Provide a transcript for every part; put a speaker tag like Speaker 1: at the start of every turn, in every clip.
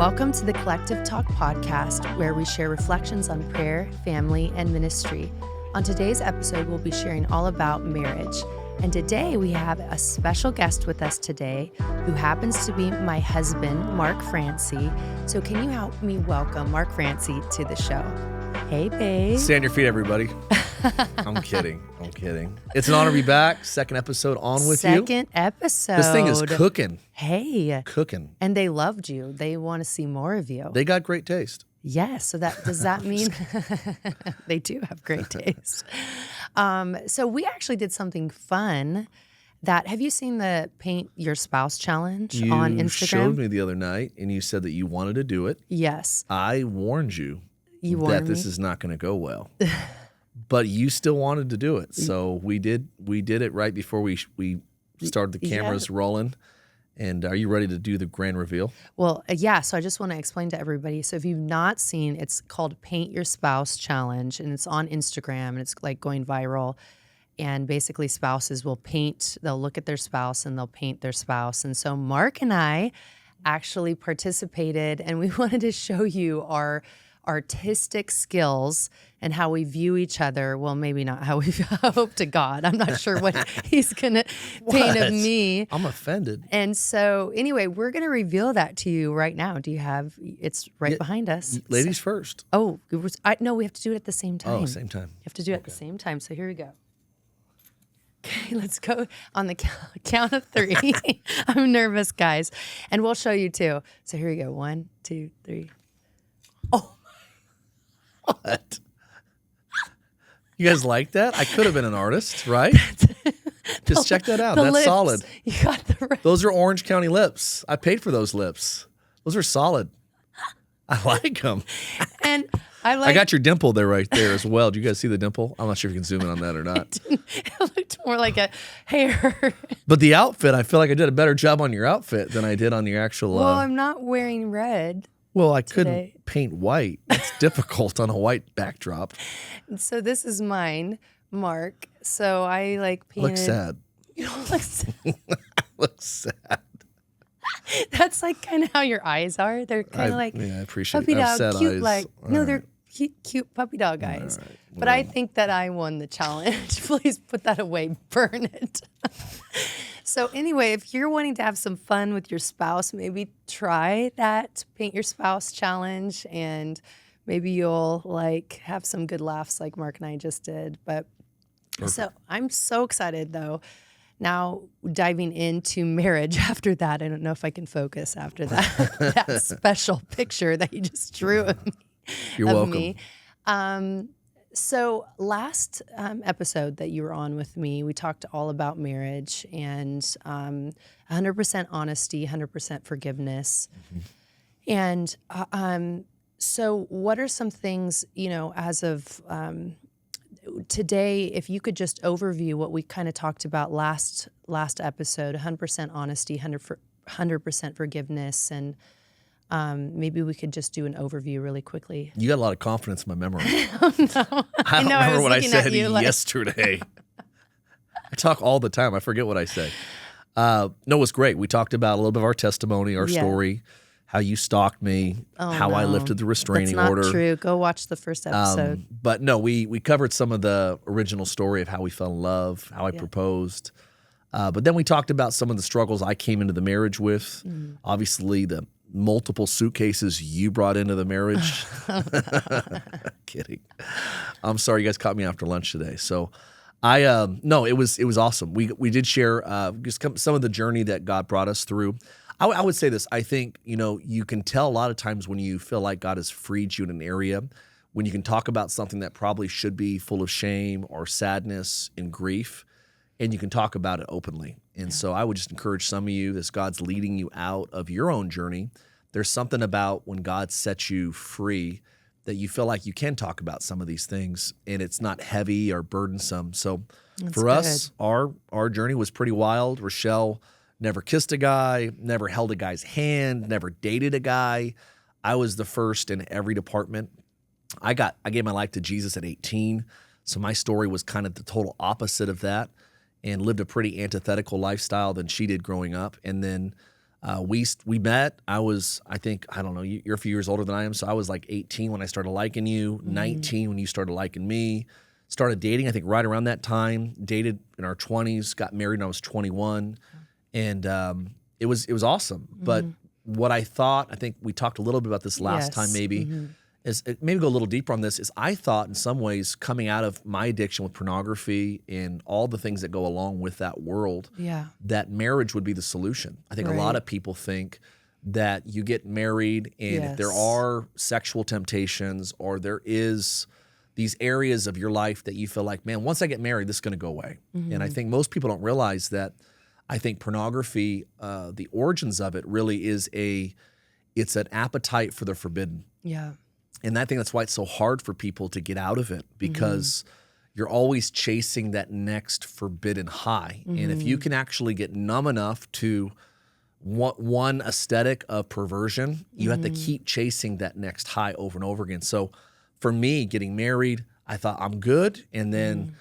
Speaker 1: Welcome to the Collective Talk podcast, where we share reflections on prayer, family, and ministry. On today's episode, we'll be sharing all about marriage. And today we have a special guest with us today who happens to be my husband, Mark Francey. So can you help me welcome Mark Francey to the show? Hey, babe.
Speaker 2: Stay on your feet, everybody. I'm kidding. It's an honor to be back. Second episode on with you.
Speaker 1: Second episode.
Speaker 2: This thing is cooking.
Speaker 1: Hey.
Speaker 2: Cooking.
Speaker 1: And they loved you. They want to see more of you.
Speaker 2: They got great taste.
Speaker 1: Yes. So does that mean they do have great taste? So we actually did something fun. Have you seen the Paint Your Spouse Challenge on Instagram?
Speaker 2: You showed me the other night, and you said that you wanted to do it.
Speaker 1: Yes.
Speaker 2: I warned you
Speaker 1: that
Speaker 2: this is not going to go well. But you still wanted to do it, so we did it right before we started the cameras rolling. And are you ready to do the grand reveal?
Speaker 1: Well, yeah. So I just want to explain to everybody. So if you've not seen, it's called Paint Your Spouse Challenge, and it's on Instagram, and it's like going viral. And basically, spouses will paint. They'll look at their spouse and they'll paint their spouse. And so Mark and I actually participated, and we wanted to show you our artistic skills and how we view each other. Well, maybe not how we hope to God. I'm not sure what he's going to paint of me.
Speaker 2: I'm offended.
Speaker 1: And so anyway, we're going to reveal that to you right now. It's right behind us.
Speaker 2: Ladies first.
Speaker 1: Oh, no, we have to do it at the same time.
Speaker 2: Oh, same time.
Speaker 1: You have to do it at the same time. So here we go. Okay, let's go on the count of three. I'm nervous, guys. And we'll show you too. So here we go. 1, 2, 3. Oh.
Speaker 2: What? You guys like that? I could have been an artist, right? Just check that out. That's
Speaker 1: lips.
Speaker 2: solid.
Speaker 1: You got the right.
Speaker 2: Those are Orange County lips. I paid for those lips. Those are solid. I like them.
Speaker 1: And
Speaker 2: I got your dimple there right there as well. Do you guys see the dimple? I'm not sure if you can zoom in on that or not.
Speaker 1: It looked more like a hair.
Speaker 2: But the outfit, I feel like I did a better job on your outfit than I did on your actual.
Speaker 1: Well, I'm not wearing red.
Speaker 2: Well, I
Speaker 1: today.
Speaker 2: couldn't paint white. It's difficult on a white backdrop.
Speaker 1: So this is mine, Mark. So I painted.
Speaker 2: Looks sad.
Speaker 1: You don't look sad.
Speaker 2: Looks sad.
Speaker 1: That's kind of how your eyes are. They're kind of
Speaker 2: yeah, I appreciate
Speaker 1: puppy
Speaker 2: it.
Speaker 1: dog, cute.
Speaker 2: Eyes.
Speaker 1: They're cute puppy dog eyes.
Speaker 2: Right.
Speaker 1: But I think that I won the challenge. Please put that away. Burn it. So anyway, if you're wanting to have some fun with your spouse, maybe try that Paint Your Spouse Challenge, and maybe you'll have some good laughs like Mark and I just did. But
Speaker 2: Perfect.
Speaker 1: So I'm so excited though. Now diving into marriage after that, I don't know if I can focus after that special picture that you just drew of me.
Speaker 2: You're welcome.
Speaker 1: So last episode that you were on with me, we talked all about marriage and 100% honesty, 100% forgiveness. Mm-hmm. And so what are some things, as of today, if you could just overview what we kind of talked about last episode, 100% honesty, 100% forgiveness, and maybe we could just do an overview really quickly.
Speaker 2: You got a lot of confidence in my memory.
Speaker 1: Oh, no.
Speaker 2: I don't remember what I said
Speaker 1: yesterday.
Speaker 2: I talk all the time. I forget what I say. No, it was great. We talked about a little bit of our testimony, our story, how you stalked me, I lifted the restraining order.
Speaker 1: That's not true. Go watch the first episode.
Speaker 2: But no, we covered some of the original story of how we fell in love, how I proposed. But then we talked about some of the struggles I came into the marriage with. Obviously, the multiple suitcases you brought into the marriage. Kidding. I'm sorry, you guys caught me after lunch today. So no, it was awesome. We did share just some of the journey that God brought us through. I would say this. I think, you can tell a lot of times when you feel like God has freed you in an area, when you can talk about something that probably should be full of shame or sadness and grief, and you can talk about it openly. And so I would just encourage some of you, as God's leading you out of your own journey, there's something about when God sets you free that you feel like you can talk about some of these things and it's not heavy or burdensome. So for us, our journey was pretty wild. Rachelle never kissed a guy, never held a guy's hand, never dated a guy. I was the first in every department. I gave my life to Jesus at 18. So my story was kind of the total opposite of that, and lived a pretty antithetical lifestyle than she did growing up. And then We met. I think, I don't know, you're a few years older than I am. So I was like 18 when I started liking you, 19 when you started liking me. Started dating, I think, right around that time. Dated in our 20s, got married when I was 21. And it was awesome. But what I think we talked a little bit about this last time maybe, is maybe go a little deeper on this, is I thought in some ways coming out of my addiction with pornography and all the things that go along with that world, that marriage would be the solution. I think a lot of people think that you get married and if there are sexual temptations or there is these areas of your life that you feel like, man, once I get married, this is going to go away. And I think most people don't realize that. I think pornography, the origins of it really is it's an appetite for the forbidden.
Speaker 1: Yeah.
Speaker 2: And I think that's why it's so hard for people to get out of it, because you're always chasing that next forbidden high. And if you can actually get numb enough to one aesthetic of perversion, you have to keep chasing that next high over and over again. So for me, getting married, I thought I'm good. And then,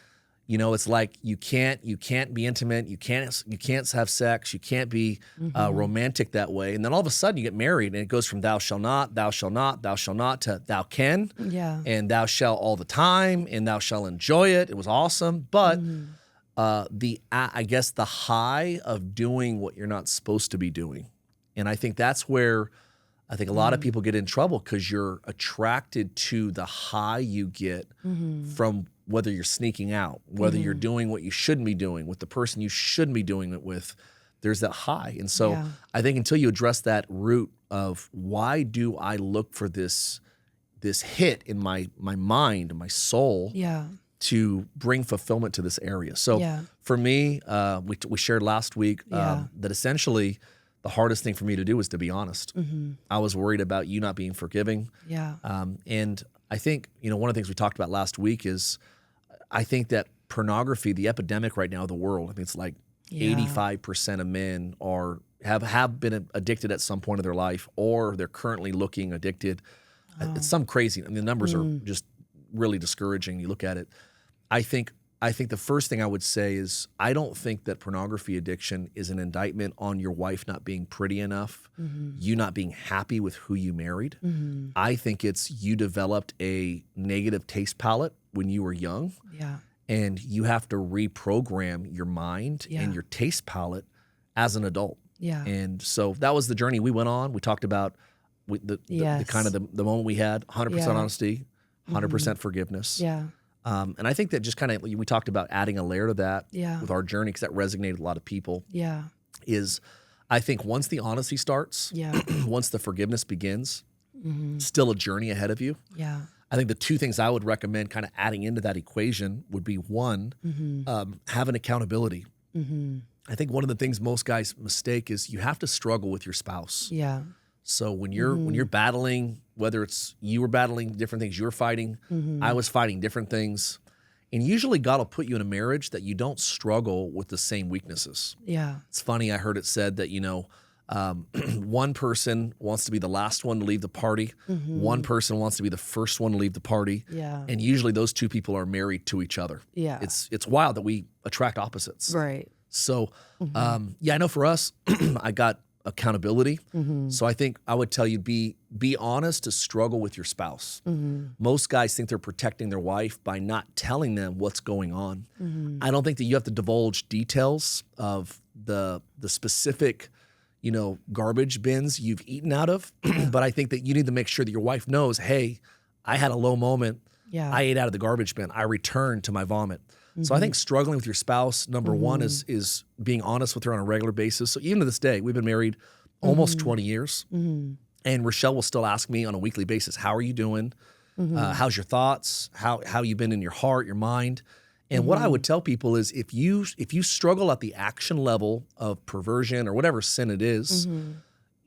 Speaker 2: it's like you can't be intimate, you can't have sex, you can't be romantic that way. And then all of a sudden you get married and it goes from thou shall not, thou shall not, thou shall not to thou can, and thou shall all the time, and thou shall enjoy it. It was awesome. But I guess the high of doing what you're not supposed to be doing. And I think that's where I think a lot of people get in trouble, because you're attracted to the high you get from whether you're sneaking out, whether you're doing what you shouldn't be doing with the person you shouldn't be doing it with. There's that high. And so I think until you address that root of why do I look for this hit in my mind and my soul to bring fulfillment to this area. So for me, we shared last week that essentially the hardest thing for me to do was to be honest. I was worried about you not being forgiving. And I think, one of the things we talked about last week is I think that pornography, the epidemic right now in the world, I mean, it's like 85% of men have been addicted at some point of their life, or they're currently looking addicted. It's some crazy, I mean, the numbers are just really discouraging. You look at it. I think the first thing I would say is I don't think that pornography addiction is an indictment on your wife not being pretty enough, you not being happy with who you married. I think it's you developed a negative taste palette when you were young, and you have to reprogram your mind and your taste palette as an adult. And so that was the journey we went on. We talked about the kind of the moment we had, 100% honesty, 100% forgiveness. And I think that just kind of, we talked about adding a layer to that with our journey, because that resonated with a lot of people. Is I think once the honesty starts, once the forgiveness begins, still a journey ahead of you. I think the two things I would recommend kind of adding into that equation would be one, have an accountability. I think one of the things most guys mistake is you have to struggle with your spouse. So when you're battling, whether it's you were battling different things, you were fighting, I was fighting different things. And usually God will put you in a marriage that you don't struggle with the same weaknesses. It's funny, I heard it said that, one person wants to be the last one to leave the party. One person wants to be the first one to leave the party. And usually those two people are married to each other. It's wild that we attract opposites. So, I know for us, I got accountability. So I think I would tell you, be honest to struggle with your spouse. Most guys think they're protecting their wife by not telling them what's going on. I don't think that you have to divulge details of the specific, garbage bins you've eaten out of. But I think that you need to make sure that your wife knows, hey, I had a low moment. I ate out of the garbage bin. I returned to my vomit. So I think struggling with your spouse, number one, is being honest with her on a regular basis. So even to this day, we've been married almost 20 years. And Rachelle will still ask me on a weekly basis, how are you doing? How's your thoughts? How you been in your heart, your mind? And what I would tell people is if you struggle at the action level of perversion or whatever sin it is,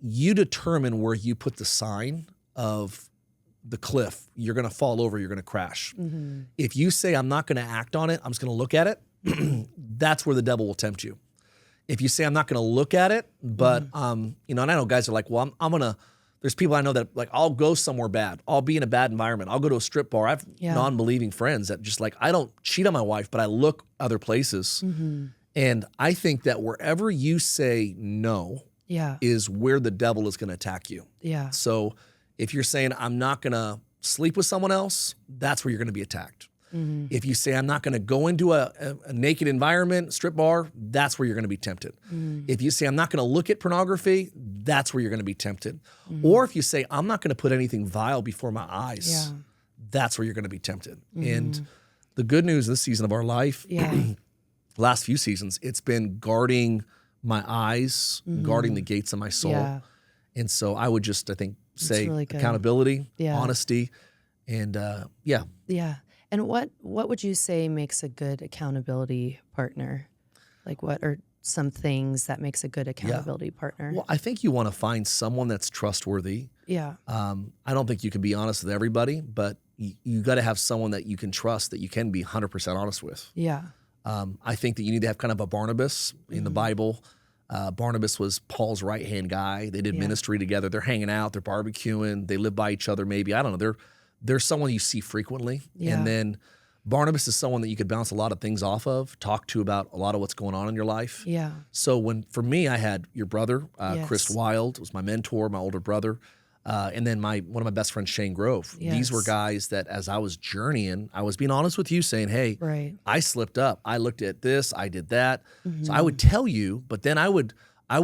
Speaker 2: you determine where you put the sign of the cliff. You're going to fall over, you're going to crash. If you say, I'm not going to act on it, I'm just going to look at it, that's where the devil will tempt you. If you say, I'm not going to look at it, but, and I know guys are like, well, I'm going to, there's people I know that like, I'll go somewhere bad. I'll be in a bad environment. I'll go to a strip bar. I have non-believing friends that just like, I don't cheat on my wife, but I look other places. And I think that wherever you say no,
Speaker 1: Yeah.
Speaker 2: is where the devil is going to attack you.
Speaker 1: Yeah.
Speaker 2: So if you're saying, I'm not going to sleep with someone else, that's where you're going to be attacked.
Speaker 1: Mm-hmm.
Speaker 2: If you say, I'm not going to go into a naked environment, strip bar, that's where you're going to be tempted.
Speaker 1: Mm-hmm.
Speaker 2: If you say, I'm not going to look at pornography, that's where you're going to be tempted.
Speaker 1: Mm-hmm.
Speaker 2: Or if you say, I'm not going to put anything vile before my eyes,
Speaker 1: Yeah.
Speaker 2: that's where you're going to be tempted.
Speaker 1: Mm-hmm.
Speaker 2: And the good news this season of our life,
Speaker 1: Yeah.
Speaker 2: last few seasons, it's been guarding my eyes, guarding the gates of my soul.
Speaker 1: Yeah.
Speaker 2: And so I would just, I think, say
Speaker 1: really good.
Speaker 2: accountability,
Speaker 1: Yeah.
Speaker 2: honesty, and yeah.
Speaker 1: Yeah. And what would you say makes a good accountability partner? Like, what are some things that makes a good accountability partner?
Speaker 2: Well, I think you want to find someone that's trustworthy.
Speaker 1: Yeah.
Speaker 2: I don't think you can be honest with everybody, but you got to have someone that you can trust, that you can be 100% honest with.
Speaker 1: Yeah.
Speaker 2: I think that you need to have kind of a Barnabas in the Bible. Barnabas was Paul's right-hand guy. They did ministry together. They're hanging out. They're barbecuing. They live by each other maybe. I don't know. They're someone you see frequently.
Speaker 1: Yeah.
Speaker 2: And then Barnabas is someone that you could bounce a lot of things off of, talk to about a lot of what's going on in your life.
Speaker 1: Yeah.
Speaker 2: So for me, I had your brother, Chris
Speaker 1: Yes.
Speaker 2: Wilde, was my mentor, my older brother. And then one of my best friends, Shane Grove.
Speaker 1: Yes.
Speaker 2: These were guys that as I was journeying, I was being honest with you saying, hey,
Speaker 1: Right.
Speaker 2: I slipped up. I looked at this, I did that.
Speaker 1: Mm-hmm.
Speaker 2: So I would tell you, but then I would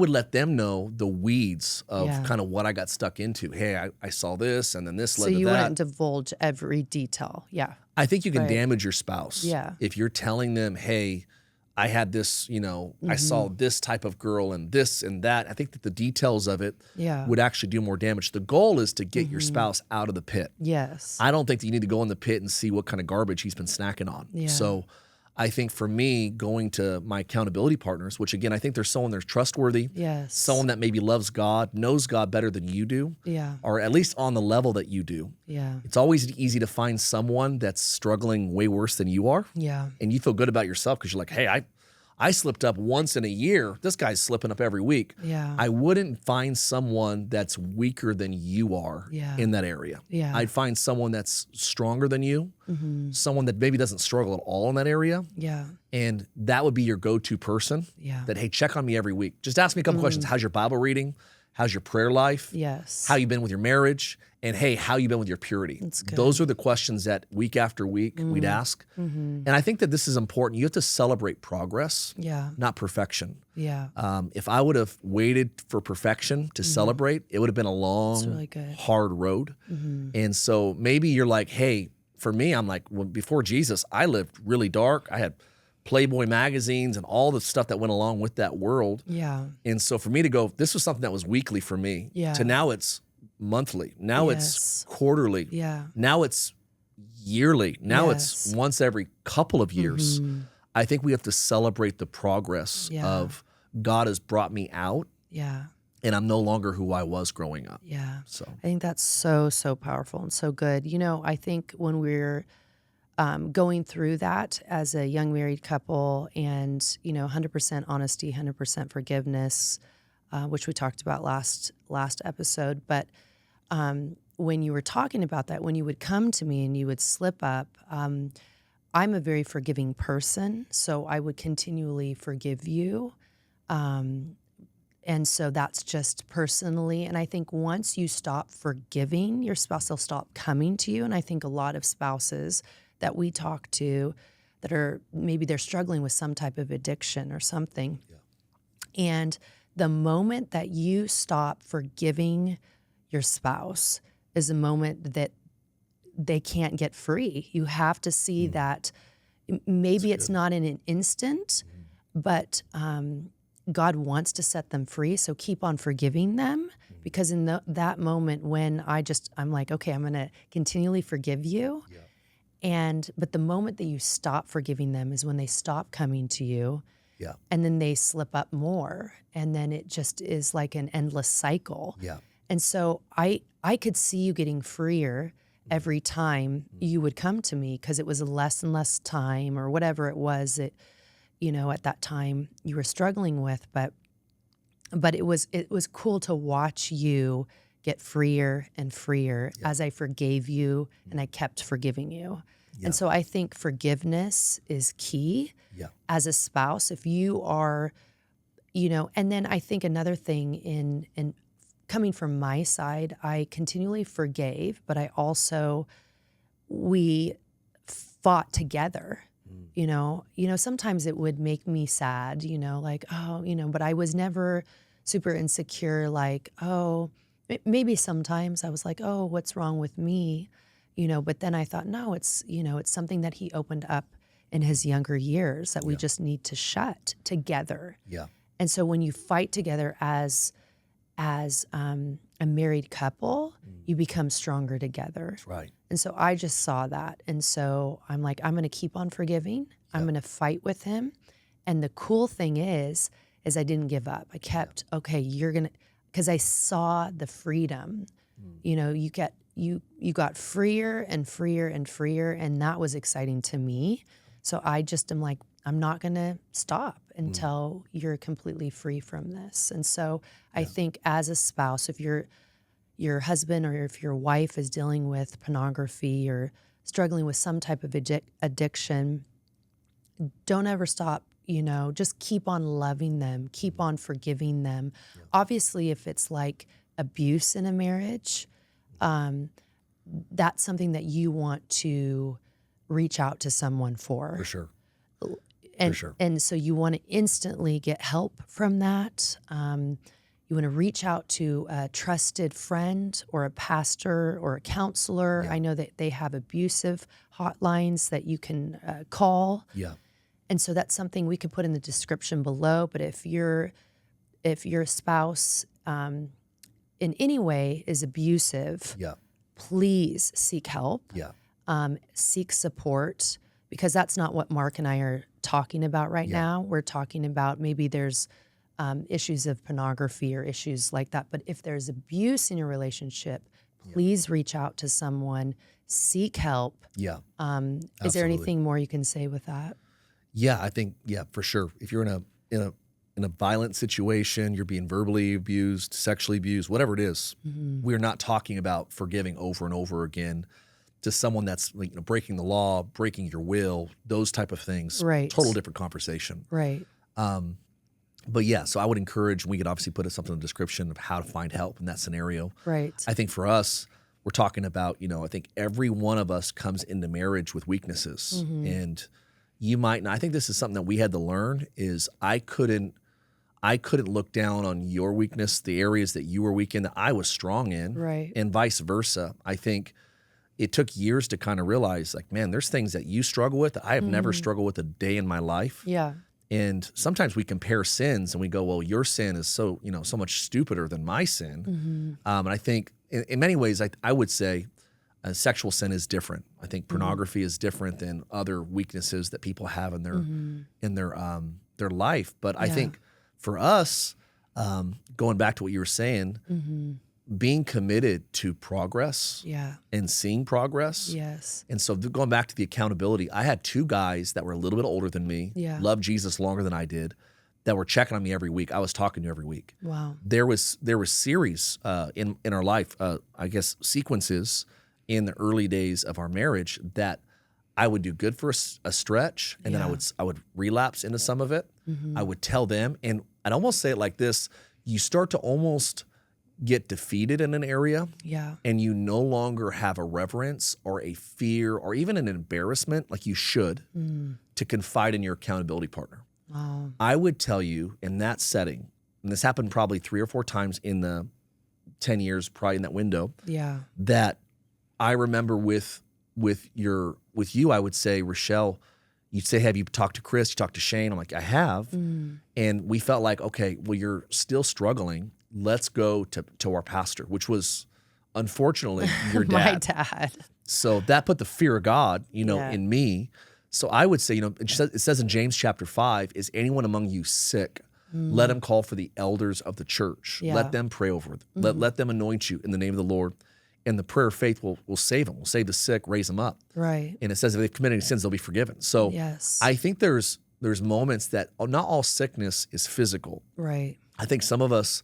Speaker 2: let them know the weeds of
Speaker 1: Yeah.
Speaker 2: kind of what I got stuck into. Hey, I saw this and then this
Speaker 1: So
Speaker 2: led to
Speaker 1: you
Speaker 2: that.
Speaker 1: wouldn't divulge every detail. Yeah.
Speaker 2: I think you can
Speaker 1: Right.
Speaker 2: damage your spouse.
Speaker 1: Yeah.
Speaker 2: If you're telling them, hey, I had this, I saw this type of girl and this and that. I think that the details of it
Speaker 1: Yeah.
Speaker 2: would actually do more damage. The goal is to get your spouse out of the pit.
Speaker 1: Yes.
Speaker 2: I don't think that you need to go in the pit and see what kind of garbage he's been snacking on.
Speaker 1: Yeah.
Speaker 2: So I think for me, going to my accountability partners, which again, I think there's someone that's trustworthy,
Speaker 1: Yes.
Speaker 2: someone that maybe loves God, knows God better than you do,
Speaker 1: Yeah.
Speaker 2: or at least on the level that you do.
Speaker 1: Yeah.
Speaker 2: It's always easy to find someone that's struggling way worse than you are.
Speaker 1: Yeah.
Speaker 2: And you feel good about yourself because you're like, hey, I slipped up once in a year. This guy's slipping up every week.
Speaker 1: Yeah.
Speaker 2: I wouldn't find someone that's weaker than you are
Speaker 1: Yeah.
Speaker 2: in that area.
Speaker 1: Yeah.
Speaker 2: I'd find someone that's stronger than you, someone that maybe doesn't struggle at all in that area.
Speaker 1: Yeah.
Speaker 2: And that would be your go-to person
Speaker 1: Yeah.
Speaker 2: that, hey, check on me every week. Just ask me a couple questions. How's your Bible reading? How's your prayer life?
Speaker 1: Yes.
Speaker 2: How you been with your marriage? And hey, how you been with your purity?
Speaker 1: That's good.
Speaker 2: Those are the questions that week after week we'd ask. And I think that this is important. You have to celebrate progress,
Speaker 1: Yeah.
Speaker 2: not perfection.
Speaker 1: Yeah.
Speaker 2: If I would have waited for perfection to celebrate, it would have been a long,
Speaker 1: really good.
Speaker 2: hard road. And so maybe you're like, hey, for me, I'm like, well, before Jesus, I lived really dark. I had Playboy magazines and all the stuff that went along with that world.
Speaker 1: Yeah.
Speaker 2: And so for me to go, this was something that was weekly for me,
Speaker 1: Yeah.
Speaker 2: to now it's monthly. Now
Speaker 1: Yes.
Speaker 2: it's quarterly.
Speaker 1: Yeah.
Speaker 2: Now it's yearly. Now
Speaker 1: Yes.
Speaker 2: it's once every couple of years. I think we have to celebrate the progress
Speaker 1: Yeah.
Speaker 2: of God has brought me out
Speaker 1: Yeah.
Speaker 2: and I'm no longer who I was growing up.
Speaker 1: Yeah.
Speaker 2: So
Speaker 1: I think that's so, so powerful and so good. I think when we're going through that as a young married couple and, 100% honesty, 100% forgiveness, which we talked about last episode. But when you were talking about that, when you would come to me and you would slip up, I'm a very forgiving person. So I would continually forgive you. And so that's just personally. And I think once you stop forgiving, your spouse will stop coming to you. And I think a lot of spouses that we talk to that are maybe they're struggling with some type of addiction or something. Yeah. And the moment that you stop forgiving your spouse is a moment that they can't get free. You have to see that maybe it's not in an instant, but God wants to set them free. So keep on forgiving them, because in that moment when I'm like, okay, I'm going to continually forgive you. Yeah. But the moment that you stop forgiving them is when they stop coming to you.
Speaker 2: yeah,
Speaker 1: And then they slip up more. And then it just is like an endless cycle.
Speaker 2: yeah,
Speaker 1: And so I could see you getting freer every time you would come to me, because it was less and less time or whatever it was that, at that time you were struggling with. But it was cool to watch you get freer and freer as I forgave you and I kept forgiving you.
Speaker 2: Yeah.
Speaker 1: And so I think forgiveness is key
Speaker 2: yeah,
Speaker 1: as a spouse. If you are And then I think another thing in coming from my side, I continually forgave, but we fought together. Sometimes it would make me sad, like, but I was never super insecure, like, maybe sometimes I was like, oh, what's wrong with me? But then I thought, no, it's something that he opened up in his younger years that we just need to shut together.
Speaker 2: Yeah.
Speaker 1: And so when you fight together as a married couple, you become stronger together.
Speaker 2: That's right.
Speaker 1: And so I just saw that. And so I'm like, I'm going to keep on forgiving. I'm going to fight with him. And the cool thing is I didn't give up. I kept, okay, you're going to, because I saw the freedom. You got freer and freer and freer. And that was exciting to me. So I just am like, I'm not going to stop until you're completely free from this. And so I think as a spouse, if your husband or if your wife is dealing with pornography or struggling with some type of addiction, don't ever stop, just keep on loving them, keep on forgiving them. Yeah. Obviously, if it's like abuse in a marriage, that's something that you want to reach out to someone for.
Speaker 2: For sure.
Speaker 1: And so you want to instantly get help from that. You want to reach out to a trusted friend or a pastor or a counselor. Yeah. I know that they have abusive hotlines that you can call.
Speaker 2: Yeah.
Speaker 1: And so that's something we could put in the description below. But if your spouse in any way is abusive, please seek help.
Speaker 2: Yeah.
Speaker 1: Seek support, because that's not what Mark and I are talking about right now. We're talking about maybe there's issues of pornography or issues like that. But if there's abuse in your relationship, please reach out to someone, seek help.
Speaker 2: Yeah.
Speaker 1: Is there anything more you can say with that?
Speaker 2: Yeah, I think, for sure. If you're in a violent situation, you're being verbally abused, sexually abused, whatever it is, we're not talking about forgiving over and over again to someone that's breaking the law, breaking your will, those type of things.
Speaker 1: Right.
Speaker 2: Total different conversation.
Speaker 1: Right.
Speaker 2: But so I would encourage, and we could obviously put something in the description of how to find help in that scenario.
Speaker 1: Right.
Speaker 2: I think for us, we're talking about, I think every one of us comes into marriage with weaknesses. And you might not, I think this is something that we had to learn is I couldn't look down on your weakness, the areas that you were weak in that I was strong in.
Speaker 1: Right.
Speaker 2: And vice versa. I think it took years to kind of realize, like, man, there's things that you struggle with that I have never struggled with a day in my life.
Speaker 1: Yeah.
Speaker 2: And sometimes we compare sins and we go, well, your sin is so much stupider than my sin. And I think in many ways, I would say sexual sin is different. I think pornography is different than other weaknesses that people have in their life. But I think for us, going back to what you were saying, being committed to progress and seeing progress.
Speaker 1: Yes.
Speaker 2: And so going back to the accountability, I had two guys that were a little bit older than me, loved Jesus longer than I did, that were checking on me every week. I was talking to every week.
Speaker 1: Wow.
Speaker 2: There was series in our life, I guess sequences in the early days of our marriage that I would do good for a stretch, and then I would relapse into some of it. I would tell them, and I'd almost say it like this: you start to almost get defeated in an area, and you no longer have a reverence or a fear or even an embarrassment like you should to confide in your accountability partner.
Speaker 1: Wow.
Speaker 2: I would tell you in that setting, and this happened probably 3 or 4 times in the 10 years probably in that window, that I remember with you, I would say, Rachelle, you'd say, have you talked to Chris? You talked to Shane? I'm like, I have. And we felt like, okay, well, you're still struggling. Let's go to our pastor, which was unfortunately your dad.
Speaker 1: My dad.
Speaker 2: So that put the fear of God, in me. So I would say, it says in James chapter 5, is anyone among you sick? Let him call for the elders of the church. Let them pray over them. Let them anoint you in the name of the Lord. And the prayer of faith will save them, will save the sick, raise them up.
Speaker 1: Right.
Speaker 2: And it says if they've committed any sins, they'll be forgiven. So I think there's moments that not all sickness is physical.
Speaker 1: Right.
Speaker 2: I think some of us,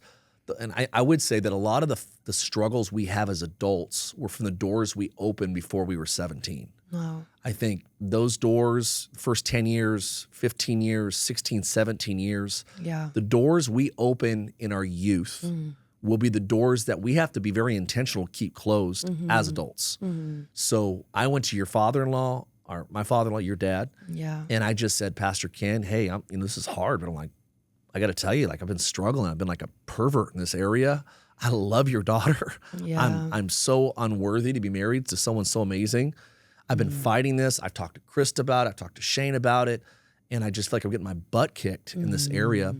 Speaker 2: and I would say that a lot of the struggles we have as adults were from the doors we opened before we were 17.
Speaker 1: Wow.
Speaker 2: I think those doors, first 10 years, 15 years, 16, 17 years,
Speaker 1: Yeah.
Speaker 2: the doors we open in our youth will be the doors that we have to be very intentional to keep closed as adults. So I went to your father-in-law, or my father-in-law, your dad,
Speaker 1: Yeah.
Speaker 2: and I just said, Pastor Ken, hey, this is hard, but I'm like, I got to tell you, like, I've been struggling. I've been like a pervert in this area. I love your daughter.
Speaker 1: Yeah.
Speaker 2: I'm so unworthy to be married to someone so amazing. I've been fighting this. I've talked to Krista about it. I've talked to Shane about it. And I just feel like I'm getting my butt kicked in this area.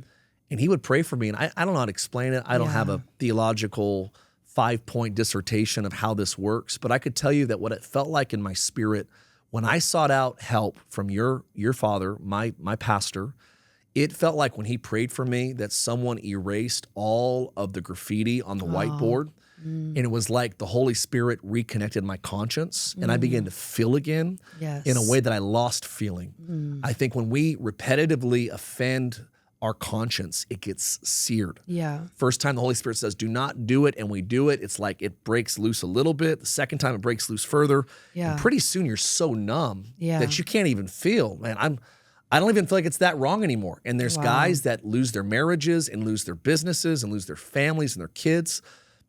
Speaker 2: And he would pray for me. And I don't know how to explain it. I don't have a theological 5-point dissertation of how this works. But I could tell you that what it felt like in my spirit when I sought out help from your father, my pastor, it felt like when he prayed for me that someone erased all of the graffiti on the whiteboard. And it was like the Holy Spirit reconnected my conscience and I began to feel again in a way that I lost feeling. I think when we repetitively offend our conscience, it gets seared.
Speaker 1: Yeah.
Speaker 2: First time the Holy Spirit says, do not do it, and we do it, it's like it breaks loose a little bit. The second time it breaks loose further.
Speaker 1: Yeah.
Speaker 2: And pretty soon you're so numb
Speaker 1: Yeah.
Speaker 2: that you can't even feel. Man, I don't even feel like it's that wrong anymore. And there's guys that lose their marriages and lose their businesses and lose their families and their kids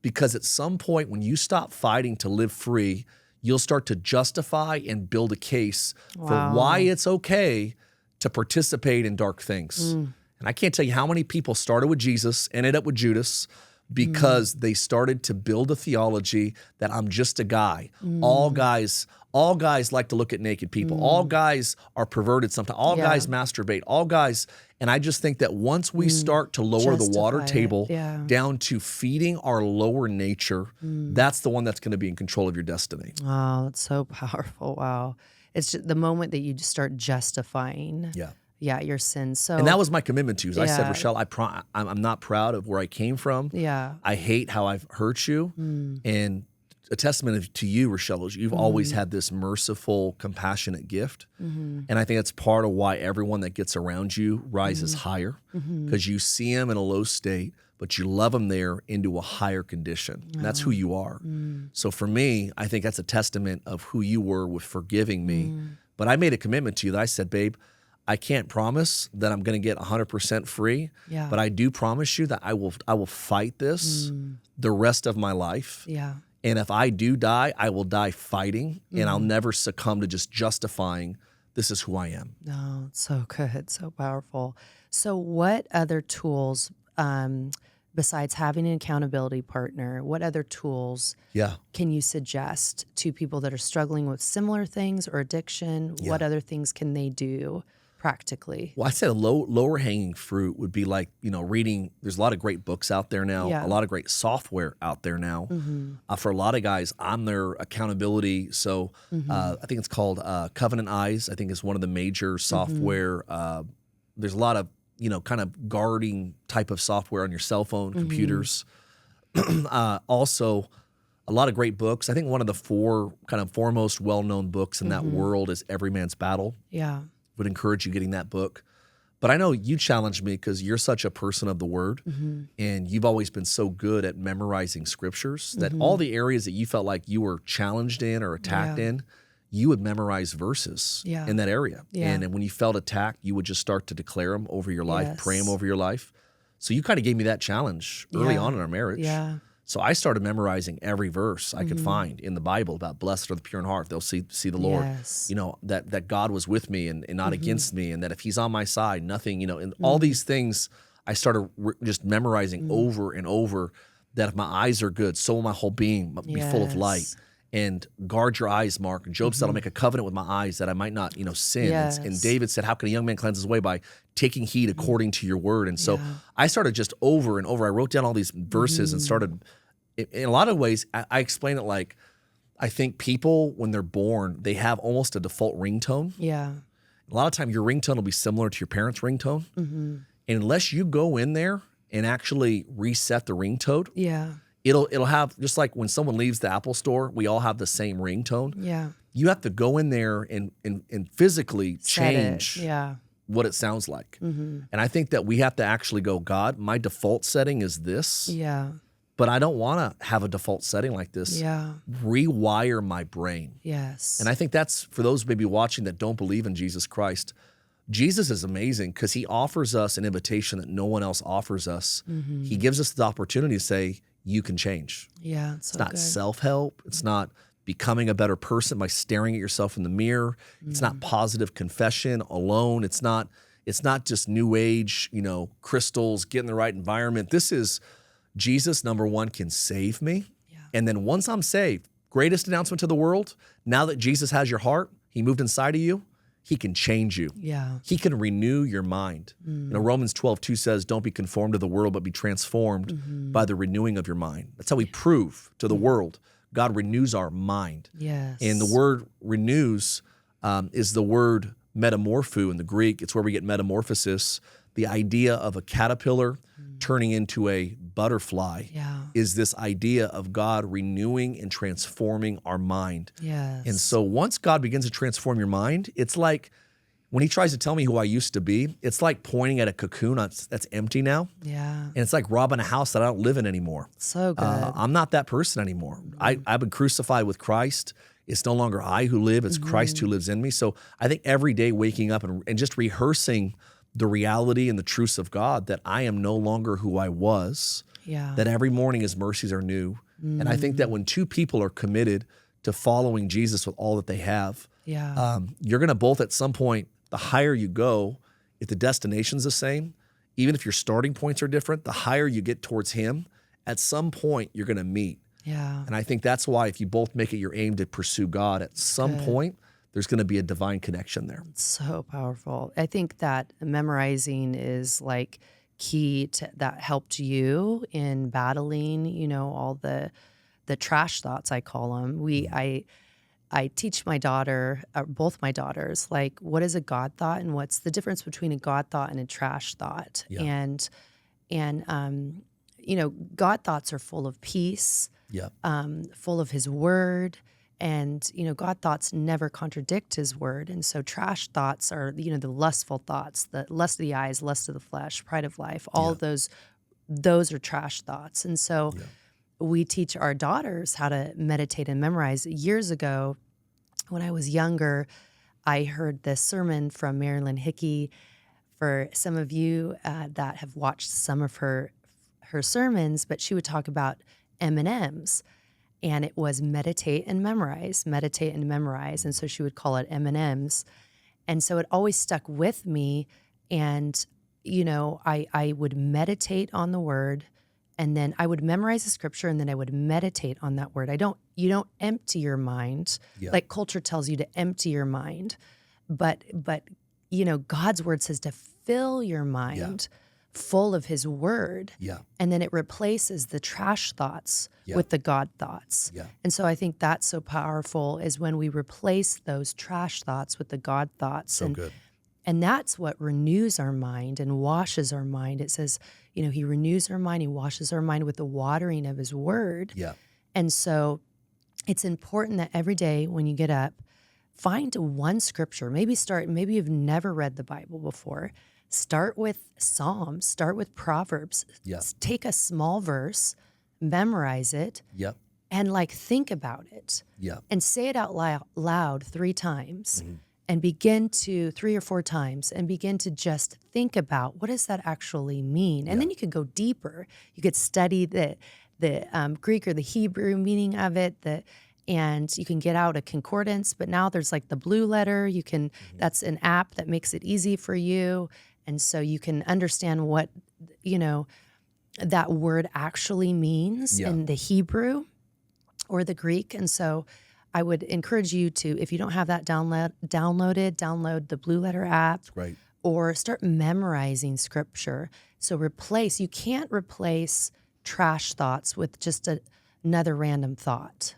Speaker 2: because at some point when you stop fighting to live free, you'll start to justify and build a case for why it's okay to participate in dark things. And I can't tell you how many people started with Jesus, ended up with Judas, because they started to build a theology that I'm just a guy. All guys like to look at naked people. All guys are perverted sometimes. All guys masturbate. All guys. And I just think that once we start to lower the water table down to feeding our lower nature, that's the one that's going to be in control of your destiny.
Speaker 1: Oh, that's so powerful. Wow. It's just the moment that you just start justifying your sins. So,
Speaker 2: and that was my commitment to you. I said,
Speaker 1: Yeah.
Speaker 2: Rachelle, I'm not proud of where I came from.
Speaker 1: yeah.
Speaker 2: I hate how I've hurt you. And a testament to you, Rachelle, is you've always had this merciful, compassionate gift. And I think that's part of why everyone that gets around you rises higher, because you see them in a low state, but you love them there into a higher condition. And that's who you are. So for me, I think that's a testament of who you were with forgiving me. But I made a commitment to you that I said, babe, I can't promise that I'm going to get 100% free, but I do promise you that I will fight this the rest of my life.
Speaker 1: Yeah.
Speaker 2: And if I do die, I will die fighting, and I'll never succumb to just justifying this is who I am.
Speaker 1: No, it's so good, so powerful. So, what other tools, besides having an accountability partner, what other tools can you suggest to people that are struggling with similar things or addiction? What other things can they do practically?
Speaker 2: Well, I said a lower hanging fruit would be like, reading. There's a lot of great books out there now, a lot of great software out there now. For a lot of guys, I'm their accountability. So I think it's called Covenant Eyes, I think is one of the major software. There's a lot of, kind of guarding type of software on your cell phone, computers. Also, a lot of great books. I think one of the foremost well-known books in that world is Every Man's Battle.
Speaker 1: Yeah.
Speaker 2: Would encourage you getting that book. But I know you challenged me because you're such a person of the word, and you've always been so good at memorizing scriptures that all the areas that you felt like you were challenged in or attacked in, you would memorize verses in that area. And when you felt attacked, you would just start to declare them over your life, pray them over your life. So you kind of gave me that challenge early on in our marriage.
Speaker 1: Yeah.
Speaker 2: So I started memorizing every verse I could find in the Bible about blessed are the pure in heart. They'll see the Lord.
Speaker 1: Yes.
Speaker 2: That God was with me and not against me, and that if he's on my side, nothing, and all these things I started just memorizing over and over, that if my eyes are good, so will my whole being be full of light. And guard your eyes, Mark. And Job said, I'll make a covenant with my eyes that I might not, sin.
Speaker 1: Yes.
Speaker 2: And David said, how can a young man cleanse his way? By taking heed according to your word. And so I started just over and over. I wrote down all these verses and started, in a lot of ways, I explain it like, I think people, when they're born, they have almost a default ringtone.
Speaker 1: Yeah.
Speaker 2: A lot of time your ringtone will be similar to your parents' ringtone. And unless you go in there and actually reset the ringtone, it'll have, just like when someone leaves the Apple store, we all have the same ringtone.
Speaker 1: Yeah.
Speaker 2: You have to go in there and physically change what it sounds like. And I think that we have to actually go, God, my default setting is this.
Speaker 1: Yeah.
Speaker 2: but I don't want to have a default setting like this.
Speaker 1: Yeah.
Speaker 2: Rewire my brain.
Speaker 1: Yes.
Speaker 2: And I think that's for those maybe watching that don't believe in Jesus Christ. Jesus is amazing because he offers us an invitation that no one else offers us. He gives us the opportunity to say, you can change.
Speaker 1: Yeah.
Speaker 2: It's not self-help. It's not becoming a better person by staring at yourself in the mirror. It's not positive confession alone. It's not just new age, crystals, get in the right environment. This is Jesus, number one, can save me.
Speaker 1: Yeah.
Speaker 2: And then once I'm saved, greatest announcement to the world, now that Jesus has your heart, he moved inside of you, he can change you.
Speaker 1: Yeah.
Speaker 2: He can renew your mind. Romans 12:2 says, don't be conformed to the world, but be transformed by the renewing of your mind. That's how we prove to the world God renews our mind.
Speaker 1: Yes.
Speaker 2: And the word renews is the word metamorpho in the Greek. It's where we get metamorphosis. The idea of a caterpillar turning into a butterfly is this idea of God renewing and transforming our mind.
Speaker 1: Yes.
Speaker 2: And so once God begins to transform your mind, it's like when he tries to tell me who I used to be, it's like pointing at a cocoon that's empty now.
Speaker 1: Yeah.
Speaker 2: And it's like robbing a house that I don't live in anymore.
Speaker 1: So good.
Speaker 2: I'm not that person anymore. I've been crucified with Christ. It's no longer I who live, it's Christ who lives in me. So I think every day waking up and just rehearsing the reality and the truths of God that I am no longer who I was, that every morning his mercies are new. And I think that when two people are committed to following Jesus with all that they have, you're going to both at some point, the higher you go, if the destination's the same, even if your starting points are different, the higher you get towards him, at some point you're going to meet.
Speaker 1: Yeah.
Speaker 2: And I think that's why if you both make it your aim to pursue God, at some point, there's going to be a divine connection there.
Speaker 1: So powerful. I think that memorizing is like key to that helped you in battling, all the trash thoughts, I call them. I teach my daughter, both my daughters, like what is a God thought and what's the difference between a God thought and a trash thought.
Speaker 2: Yeah.
Speaker 1: And God thoughts are full of peace, full of his word. And, God thoughts never contradict his word. And so trash thoughts are, the lustful thoughts, the lust of the eyes, lust of the flesh, pride of life, all of those are trash thoughts. And so we teach our daughters how to meditate and memorize. Years ago, when I was younger, I heard this sermon from Marilyn Hickey. For some of you that have watched some of her sermons, but she would talk about M&Ms. And it was meditate and memorize. And so she would call it M&Ms. And so it always stuck with me. And, I would meditate on the word, and then I would memorize the scripture, and then I would meditate on that word. You don't empty your mind. Like culture tells you to empty your mind. But God's word says to fill your mind full of his word. And then it replaces the trash thoughts with the God thoughts. And so I think that's so powerful is when we replace those trash thoughts with the God thoughts.
Speaker 2: So good.
Speaker 1: And that's what renews our mind and washes our mind. It says, he renews our mind, he washes our mind with the watering of his word. And so it's important that every day when you get up, find one scripture. Maybe you've never read the Bible before. Start with Psalms, start with Proverbs. Take a small verse, memorize it, and think about it. And say it out loud 3 times. And begin to 3 or 4 times and begin to just think about what does that actually mean? And then you could go deeper. You could study the Greek or the Hebrew meaning of it, and you can get out a concordance, but now there's the blue letter. That's an app that makes it easy for you. And so you can understand what, that word actually means in the Hebrew or the Greek. And so I would encourage you to, if you don't have that downloaded, download the Blue Letter app.
Speaker 2: Right.
Speaker 1: Or start memorizing scripture. So you can't replace trash thoughts with just another random thought.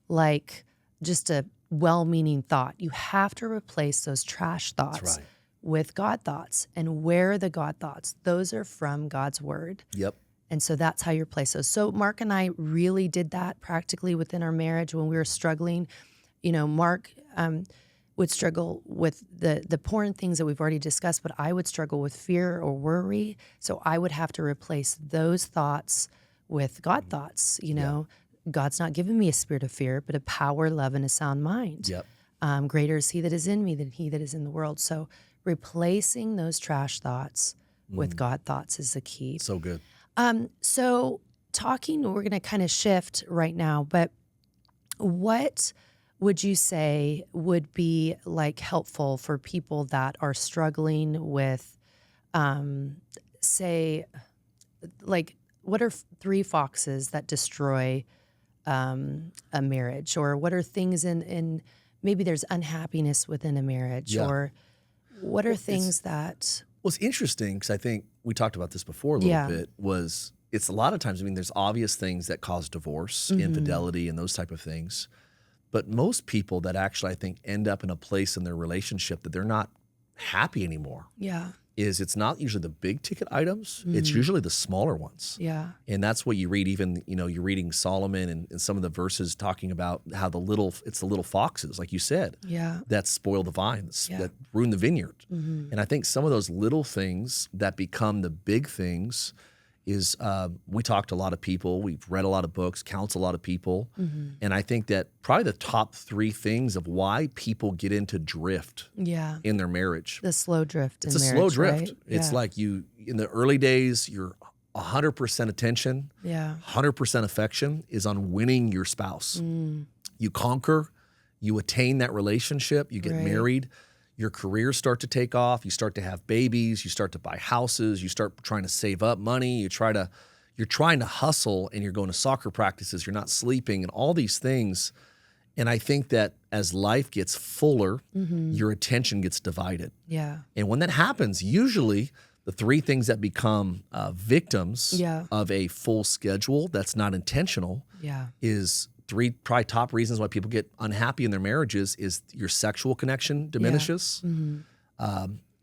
Speaker 1: Like just a well-meaning thought. You have to replace those trash thoughts with God thoughts. And where are the God thoughts? Those are from God's word. And so that's how you replace those. So Mark and I really did that practically within our marriage when we were struggling. Mark would struggle with the important things that we've already discussed, but I would struggle with fear or worry. So I would have to replace those thoughts with God thoughts. God's not given me a spirit of fear, but a power, love, and a sound mind.
Speaker 2: Yep.
Speaker 1: Greater is he that is in me than he that is in the world. So replacing those trash thoughts with God thoughts is the key.
Speaker 2: So good.
Speaker 1: So we're going to kind of shift right now, but what would you say would be like helpful for people that are struggling with, say, like, what are three foxes that destroy a marriage? Or what are things in maybe there's unhappiness within a marriage?
Speaker 2: Yeah.
Speaker 1: Or what are things that...
Speaker 2: Well, it's interesting because I think we talked about this before a little bit, it's a lot of times, there's obvious things that cause divorce, infidelity, and those type of things. But most people that actually, I think, end up in a place in their relationship that they're not happy anymore.
Speaker 1: Yeah.
Speaker 2: It's not usually the big ticket items. It's usually the smaller ones.
Speaker 1: Yeah.
Speaker 2: And that's what you read, even, you're reading Solomon and some of the verses talking about how it's the little foxes, like you said, that spoil the vines, that ruin the vineyard. And I think some of those little things that become the big things is, we talk to a lot of people, we've read a lot of books, counsel a lot of people. And I think that probably the top three things of why people get into drift in their marriage.
Speaker 1: The slow drift
Speaker 2: It's
Speaker 1: in
Speaker 2: a
Speaker 1: marriage,
Speaker 2: slow drift.
Speaker 1: right?
Speaker 2: It's like in the early days, you're 100% attention, 100% affection is on winning your spouse. You conquer, you attain that relationship, you get married, your careers start to take off, you start to have babies, you start to buy houses, you start trying to save up money, you're trying to hustle, and you're going to soccer practices, you're not sleeping, and all these things. And I think that as life gets fuller, your attention gets divided. Yeah. And when that happens, usually the three things that become victims of a full schedule that's not intentional is three probably top reasons why people get unhappy in their marriages is your sexual connection diminishes.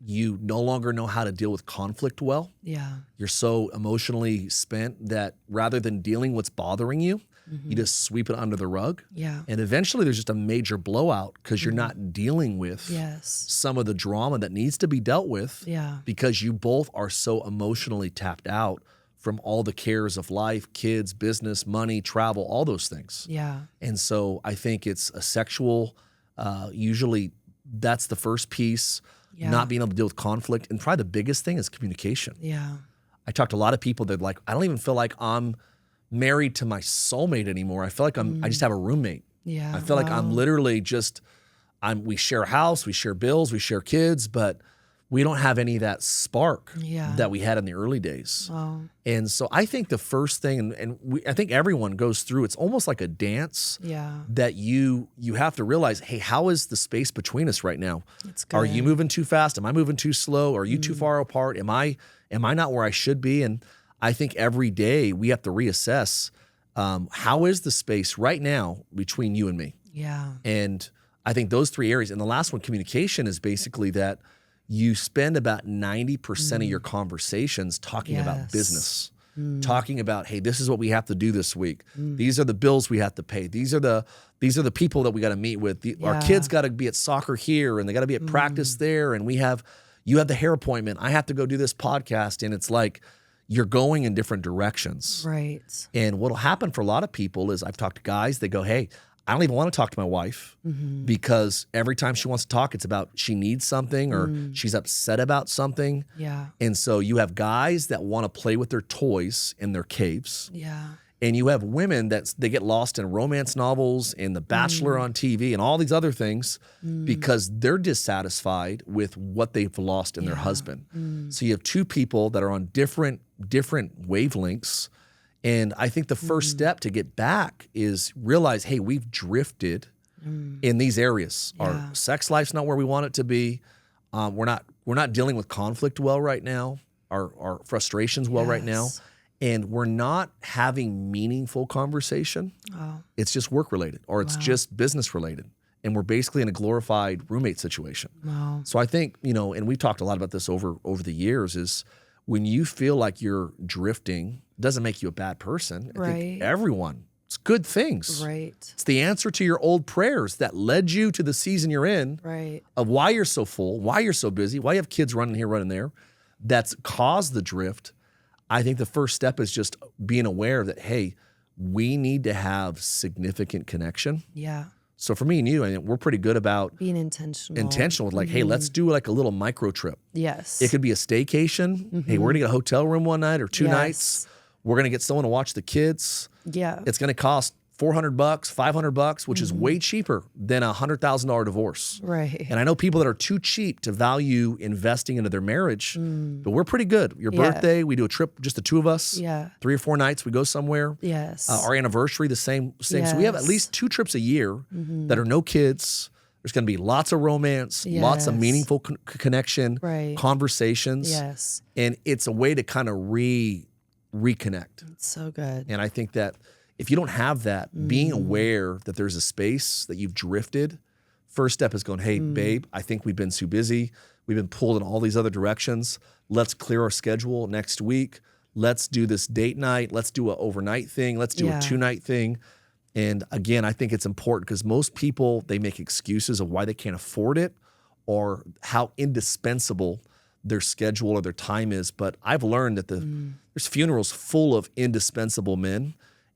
Speaker 2: You no longer know how to deal with conflict well. You're so emotionally spent that rather than dealing what's bothering you, you just sweep it under the rug. And eventually there's just a major blowout because you're not dealing with some of the drama that needs to be dealt with because you both are so emotionally tapped out from all the cares of life, kids, business, money, travel, all those things. And so I think it's a sexual, usually that's the first piece, not being able to deal with conflict. And probably the biggest thing is communication. I talked to a lot of people that like, I don't even feel like I'm married to my soulmate anymore. I feel like I just have a roommate. I feel like I'm literally we share a house, we share bills, we share kids, but we don't have any of that spark that we had in the early days. And so I think the first thing, I think everyone goes through, it's almost like a dance that you have to realize, hey, how is the space between us right now? Are you moving too fast? Am I moving too slow? Are you too far apart? Am I not where I should be? And I think every day we have to reassess, how is the space right now between you and me? And I think those three areas, and the last one, communication, is basically that you spend about 90% of your conversations talking about business, talking about, hey, this is what we have to do this week. These are the bills we have to pay. These are the people that we got to meet with. Our kids got to be at soccer here, and they got to be at practice there. And you have the hair appointment. I have to go do this podcast. And it's like you're going in different directions. Right. And what'll happen for a lot of people is I've talked to guys, they go, hey, I don't even want to talk to my wife because every time she wants to talk, it's about she needs something or she's upset about something. And so you have guys that want to play with their toys in their caves. And you have women they get lost in romance novels and The Bachelor on TV and all these other things because they're dissatisfied with what they've lost in their husband. So you have two people that are on different wavelengths. And I think the first step to get back is realize, hey, we've drifted in these areas. Our sex life's not where we want it to be. We're not dealing with conflict well right now. Our frustrations well right now. And we're not having meaningful conversation. It's just work related or it's just business related. And we're basically in a glorified roommate situation. So I think, and we've talked a lot about this over the years, is when you feel like you're drifting, doesn't make you a bad person. I think it's good things. It's the answer to your old prayers that led you to the season you're in of why you're so full, why you're so busy, why you have kids running here, running there, that's caused the drift. I think the first step is just being aware that, hey, we need to have significant connection.
Speaker 1: Yeah.
Speaker 2: So for me and you, I mean, we're pretty good about
Speaker 1: being intentional.
Speaker 2: Intentional with like, hey, let's do like a little micro trip.
Speaker 1: Yes.
Speaker 2: It could be a staycation. Hey, we're gonna get a hotel room one night or two nights. We're gonna get someone to watch the kids.
Speaker 1: Yeah.
Speaker 2: It's gonna cost $400, $500, which is way cheaper than a $100,000 divorce.
Speaker 1: Right.
Speaker 2: And I know people that are too cheap to value investing into their marriage, but we're pretty good. Your birthday, we do a trip, just the two of us.
Speaker 1: Yeah.
Speaker 2: 3 or 4 nights, we go somewhere.
Speaker 1: Yes.
Speaker 2: Our anniversary, the same. So we have at least 2 trips a year that are no kids. There's going to be lots of romance, lots of meaningful connection, conversations.
Speaker 1: Yes.
Speaker 2: And it's a way to kind of reconnect.
Speaker 1: It's so good.
Speaker 2: And I think that if you don't have that, being aware that there's a space that you've drifted, first step is going, hey, babe, I think we've been too busy. We've been pulled in all these other directions. Let's clear our schedule next week. Let's do this date night. Let's do an overnight thing. Let's do a 2-night thing. And again, I think it's important because most people, they make excuses of why they can't afford it or how indispensable their schedule or their time is. But I've learned that there's funerals full of indispensable men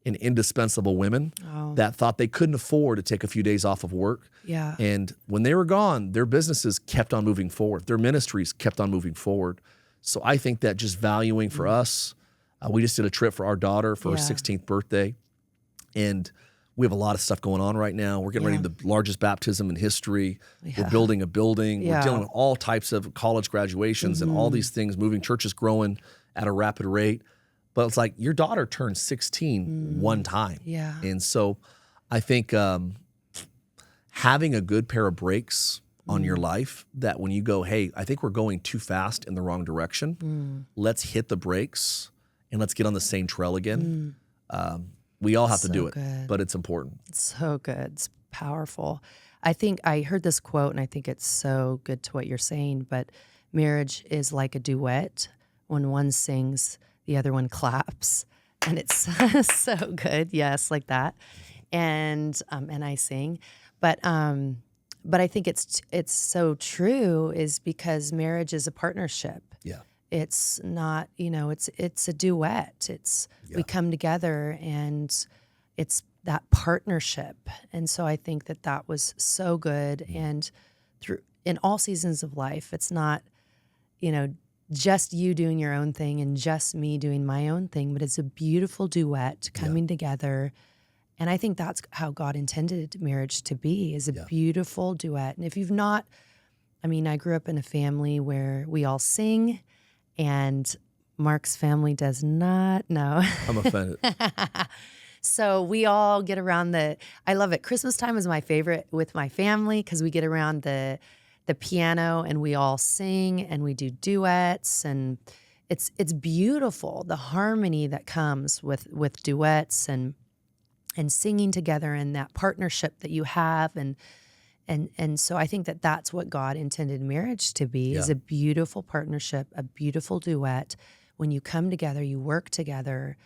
Speaker 2: and indispensable women that thought they couldn't afford to take a few days off of work.
Speaker 1: Yeah.
Speaker 2: And when they were gone, their businesses kept on moving forward. Their ministries kept on moving forward. So I think that just valuing for us, we just did a trip for our daughter for her 16th birthday. And we have a lot of stuff going on right now. We're getting ready to the largest baptism in history. We're building a building. We're dealing with all types of college graduations and all these things, moving churches growing at a rapid rate. But it's like your daughter turned 16 one time.
Speaker 1: Yeah.
Speaker 2: And so I think having a good pair of brakes on your life that when you go, hey, I think we're going too fast in the wrong direction. Let's hit the brakes and let's get on the same trail again. We all have to do it, but it's important.
Speaker 1: It's so good. It's powerful. I think I heard this quote and I think it's so good to what you're saying, but marriage is like a duet. When one sings, the other one claps, and it's so good. Yes, like that. And I sing, but I think it's so true is because marriage is a partnership.
Speaker 2: Yeah.
Speaker 1: It's not, it's a duet. It's we come together and it's that partnership. And so I think that was so good. And in all seasons of life, it's not, just you doing your own thing and just me doing my own thing, but it's a beautiful duet coming together. And I think that's how God intended marriage to be, is a beautiful duet. And if you've not, I grew up in a family where we all sing, and Mark's family does not know.
Speaker 2: I'm offended.
Speaker 1: So we all get around I love it. Christmas time is my favorite with my family because we get around the piano and we all sing and we do duets, and it's beautiful, the harmony that comes with duets and singing together and that partnership that you have. And so I think that's what God intended marriage to be, is a beautiful partnership, a beautiful duet. When you come together, you work together,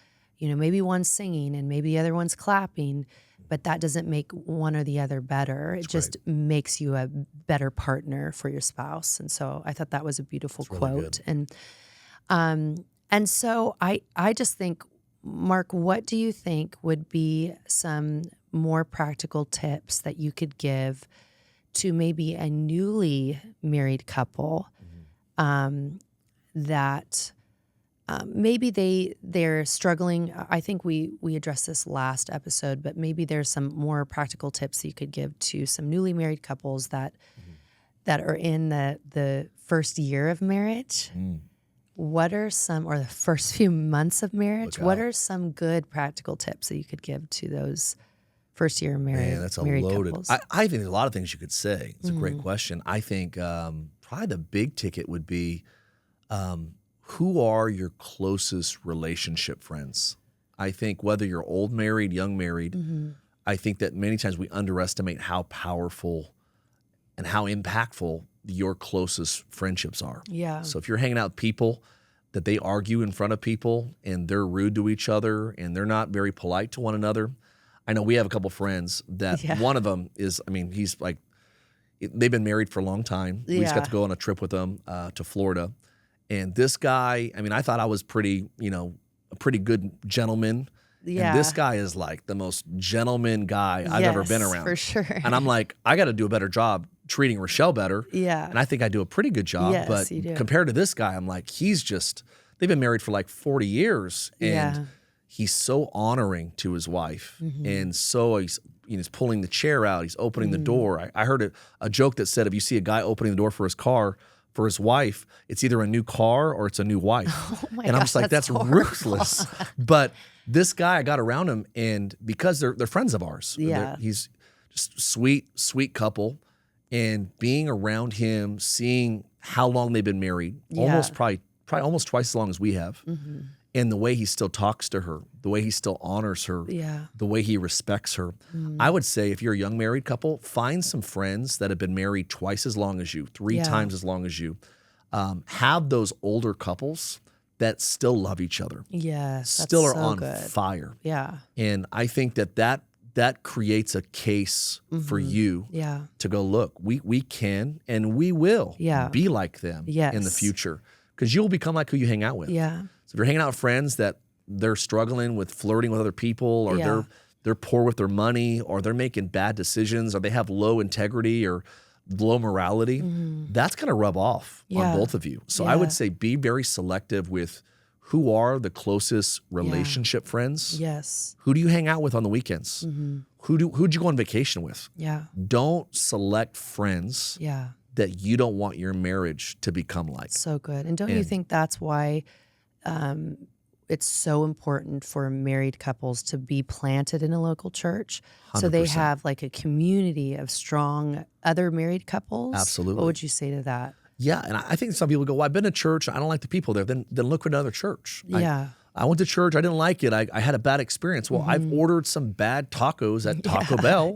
Speaker 1: maybe one's singing and maybe the other one's clapping, but that doesn't make one or the other better. It just makes you a better partner for your spouse. And so I thought that was a beautiful quote. Really, and so I just think, Mark, what do you think would be some more practical tips that you could give to maybe a newly married couple that maybe they're struggling? I think we addressed this last episode, but maybe there's some more practical tips that you could give to some newly married couples that are in the first year of marriage. What are or the first few months of marriage? What are some good practical tips that you could give to those first year married
Speaker 2: Man, that's a
Speaker 1: married
Speaker 2: loaded.
Speaker 1: couples?
Speaker 2: I think there's a lot of things you could say. It's a great question. I think probably the big ticket would be who are your closest relationship friends? I think whether you're old married, young married, I think that many times we underestimate how powerful and how impactful your closest friendships are.
Speaker 1: Yeah.
Speaker 2: So if you're hanging out with people that they argue in front of people and they're rude to each other and they're not very polite to one another. I know we have a couple friends that one of them is, he's like, they've been married for a long time. We just got to go on a trip with them to Florida. And this guy, I mean, I thought I was pretty, a pretty good gentleman.
Speaker 1: Yeah.
Speaker 2: And this guy is like the most gentleman guy I've ever been around.
Speaker 1: For sure.
Speaker 2: And I'm like, I got to do a better job treating Rachelle better.
Speaker 1: Yeah.
Speaker 2: And I think I do a pretty good job.
Speaker 1: Yes,
Speaker 2: but
Speaker 1: you do.
Speaker 2: compared to this guy, I'm like, they've been married for like 40 years. And he's so honoring to his wife. And so he's pulling the chair out. He's opening the door. I heard a joke that said, if you see a guy opening the door for his car, for his wife, it's either a new car or it's a new wife.
Speaker 1: Oh my
Speaker 2: and I'm
Speaker 1: gosh,
Speaker 2: just like, that's ruthless. But this guy, I got around him, and because they're friends of ours.
Speaker 1: Yeah.
Speaker 2: He's just sweet couple. And being around him, seeing how long they've been married, almost probably almost twice as long as we have. And the way he still talks to her, the way he still honors her, the way he respects her. I would say if you're a young married couple, find some friends that have been married twice as long as you, 3 times as long as you. Have those older couples that still love each other.
Speaker 1: Yes,
Speaker 2: still are
Speaker 1: so
Speaker 2: on
Speaker 1: good.
Speaker 2: fire.
Speaker 1: Yeah.
Speaker 2: And I think that creates a case for you to go, look, we can and we will be like them in the future. Because you'll become like who you hang out with.
Speaker 1: Yeah.
Speaker 2: So if you're hanging out with friends that they're struggling with flirting with other people, or they're poor with their money, or they're making bad decisions, or they have low integrity or low morality, that's going to rub off on both of you. So I would say be very selective with who are the closest relationship friends.
Speaker 1: Yes.
Speaker 2: Who do you hang out with on the weekends? Who'd you go on vacation with?
Speaker 1: Yeah.
Speaker 2: Don't select friends that you don't want your marriage to become like.
Speaker 1: So good. And don't you think that's why it's so important for married couples to be planted in a local church? 100%. So they have like a community of strong other married couples?
Speaker 2: Absolutely.
Speaker 1: What would you say to that?
Speaker 2: Yeah, and I think some people go, well, I've been to church, I don't like the people there. Then look for another church. I went to church, I didn't like it, I had a bad experience. Well, I've ordered some bad tacos at Taco Bell,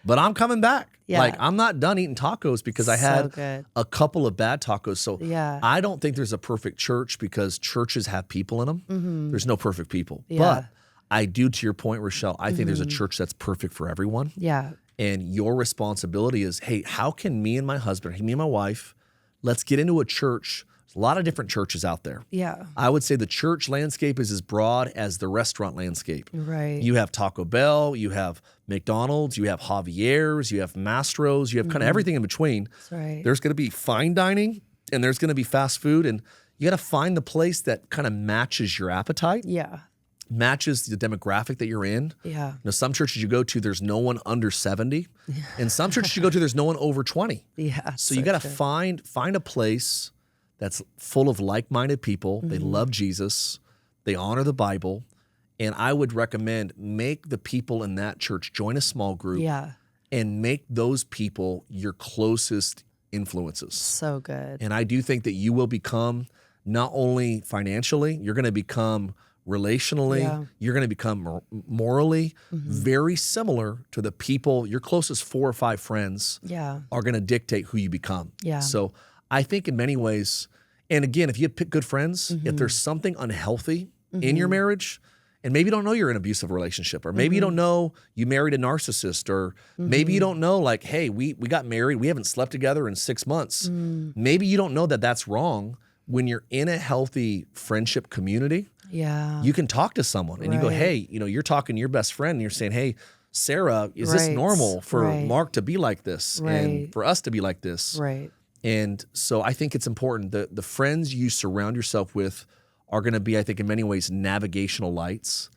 Speaker 2: but I'm coming back. Like, I'm not done eating tacos because I had a couple of bad tacos. So I don't think there's a perfect church, because churches have people in them. There's no perfect people. But I do, to your point, Rachelle, I think there's a church that's perfect for everyone.
Speaker 1: Yeah.
Speaker 2: And your responsibility is, hey, how can me and my husband, me and my wife, let's get into a church. There's a lot of different churches out there.
Speaker 1: Yeah.
Speaker 2: I would say the church landscape is as broad as the restaurant landscape.
Speaker 1: Right.
Speaker 2: You have Taco Bell, you have McDonald's, you have Javier's, you have Mastro's, you have kind of everything in between.
Speaker 1: That's right.
Speaker 2: There's going to be fine dining, and there's going to be fast food, and you got to find the place that kind of matches your appetite.
Speaker 1: Yeah.
Speaker 2: Matches the demographic that you're in.
Speaker 1: Yeah.
Speaker 2: Some churches you go to, there's no one under 70. And some churches you go to, there's no one over 20.
Speaker 1: Yeah.
Speaker 2: So you got to find a place that's full of like-minded people. They love Jesus. They honor the Bible. And I would recommend make the people in that church join a small group.
Speaker 1: Yeah.
Speaker 2: And make those people your closest influences.
Speaker 1: So good.
Speaker 2: And I do think that you will become, not only financially, you're going to become relationally, you're going to become morally very similar to the people, your closest 4 or 5 friends are going to dictate who you become.
Speaker 1: Yeah.
Speaker 2: So I think in many ways, and again, if you pick good friends, if there's something unhealthy in your marriage, and maybe you don't know you're in an abusive relationship, or maybe you don't know you married a narcissist, or maybe you don't know, like, hey, we got married, we haven't slept together in 6 months. Maybe you don't know that that's wrong. When you're in a healthy friendship community, you can talk to someone and you go, hey, you're talking to your best friend and you're saying, hey, Sarah, is this normal for Mark to be like this and for us to be like this?
Speaker 1: Right.
Speaker 2: And so I think it's important that the friends you surround yourself with are going to be, I think, in many ways, navigational lights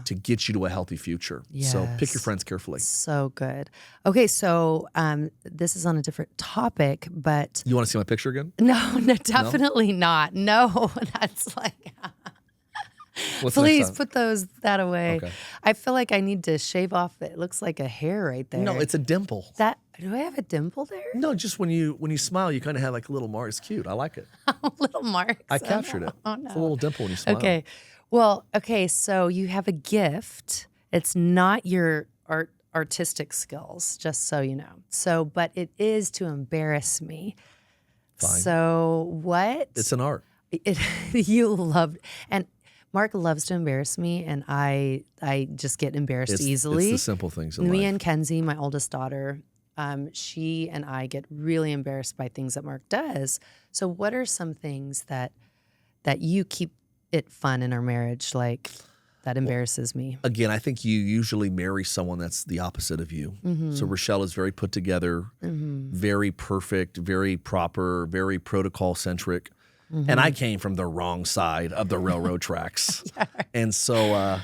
Speaker 2: to get you to a healthy future.
Speaker 1: Yes.
Speaker 2: So pick your friends carefully.
Speaker 1: So good. Okay, so this is on a different topic, but...
Speaker 2: You want to see my picture again?
Speaker 1: No, definitely not. No, that's like... Please put that away. Okay. I feel like I need to shave off. It looks like a hair right there.
Speaker 2: No, it's a dimple.
Speaker 1: Do I have a dimple there?
Speaker 2: No, just when you smile, you kind of have like a little mark. It's cute. I like it.
Speaker 1: Little marks.
Speaker 2: I captured it.
Speaker 1: Oh, no.
Speaker 2: It's a little dimple when you smile.
Speaker 1: Okay. Well, okay. So you have a gift. It's not your artistic skills, just so you know. But it is to embarrass me.
Speaker 2: Fine.
Speaker 1: So what?
Speaker 2: It's an art.
Speaker 1: You love and. Mark loves to embarrass me, and I just get embarrassed easily.
Speaker 2: It's the simple things in life.
Speaker 1: Me and Kenzie, my oldest daughter, she and I get really embarrassed by things that Mark does. So what are some things that that you keep it fun in our marriage? Like, that embarrasses me.
Speaker 2: Again, I think you usually marry someone that's the opposite of you. So Rachelle is very put together, very perfect, very proper, very protocol centric. And I came from the wrong side of the railroad tracks. And so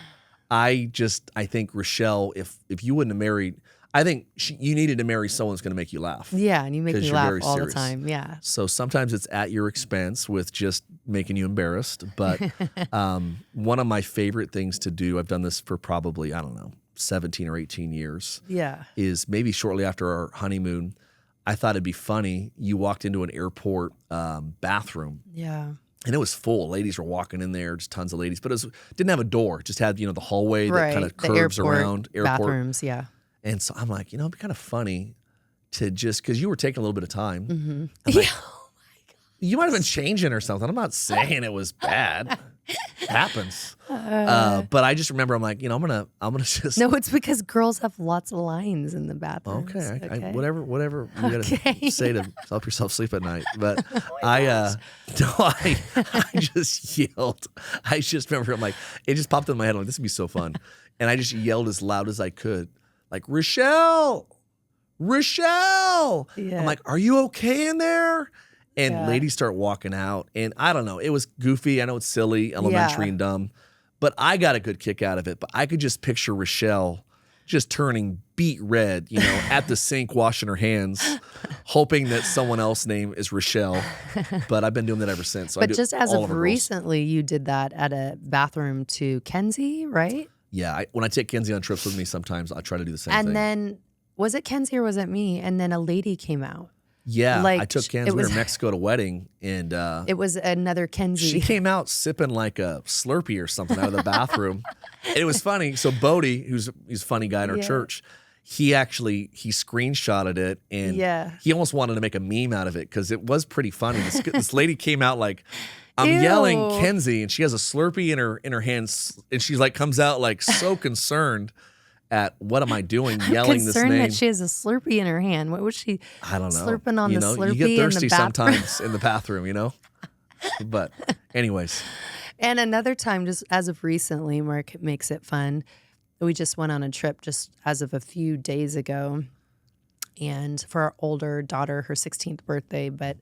Speaker 2: I think Rachelle, if you wouldn't have married, I think you needed to marry someone who's going to make you laugh.
Speaker 1: Yeah, and you make me
Speaker 2: you're
Speaker 1: laugh
Speaker 2: very
Speaker 1: all
Speaker 2: serious.
Speaker 1: the time. Yeah.
Speaker 2: So sometimes it's at your expense with just making you embarrassed. But one of my favorite things to do, I've done this for probably, 17 or 18 years, is maybe shortly after our honeymoon, I thought it'd be funny. You walked into an airport bathroom.
Speaker 1: Yeah.
Speaker 2: And it was full. Ladies were walking in there, just tons of ladies. But it didn't have a door. It just had, the hallway that kind of curves around airport.
Speaker 1: Bathrooms, yeah.
Speaker 2: And so I'm like, it'd be kind of funny to just, because you were taking a little bit of time.
Speaker 1: Yeah.
Speaker 2: Like, you might have been changing or something. I'm not saying it was bad. It happens. But I just remember, I'm like, I'm gonna just.
Speaker 1: No, it's because girls have lots of lines in the bathroom.
Speaker 2: Okay. Whatever you gotta say to help yourself sleep at night. But I just yelled. I just remember, I'm like, it just popped in my head. I'm like, this would be so fun. And I just yelled as loud as I could. Like, Rachelle.
Speaker 1: Yeah.
Speaker 2: I'm like, are you okay in there? And ladies start walking out. And I don't know. It was goofy. I know it's silly, elementary and dumb. But I got a good kick out of it. But I could just picture Rachelle just turning beet red, at the sink, washing her hands, hoping that someone else's name is Rachelle. But I've been doing that ever since. So
Speaker 1: but just as of recently, you did that at a bathroom to Kenzie, right?
Speaker 2: Yeah. When I take Kenzie on trips with me, sometimes I try to do the same thing.
Speaker 1: And then, was it Kenzie or was it me? And then a lady came out.
Speaker 2: Yeah, I took Kenzie. We were in Mexico at a wedding, and
Speaker 1: it was another Kenzie.
Speaker 2: She came out sipping like a Slurpee or something out of the bathroom. It was funny. So Bodie, he's a funny guy in our church, he screenshotted it, and he almost wanted to make a meme out of it because it was pretty funny. This lady came out like, I'm yelling Kenzie, and she has a Slurpee in her hands, and she's like comes out like so concerned at what am I doing yelling this name.
Speaker 1: Concerned that she has a Slurpee in her hand. What was she?
Speaker 2: I don't know.
Speaker 1: Slurping on the Slurpee.
Speaker 2: You get thirsty
Speaker 1: in the bathroom.
Speaker 2: sometimes in the bathroom, But anyways.
Speaker 1: And another time, just as of recently, Mark makes it fun. We just went on a trip just as of a few days ago, and for our older daughter, her 16th birthday. But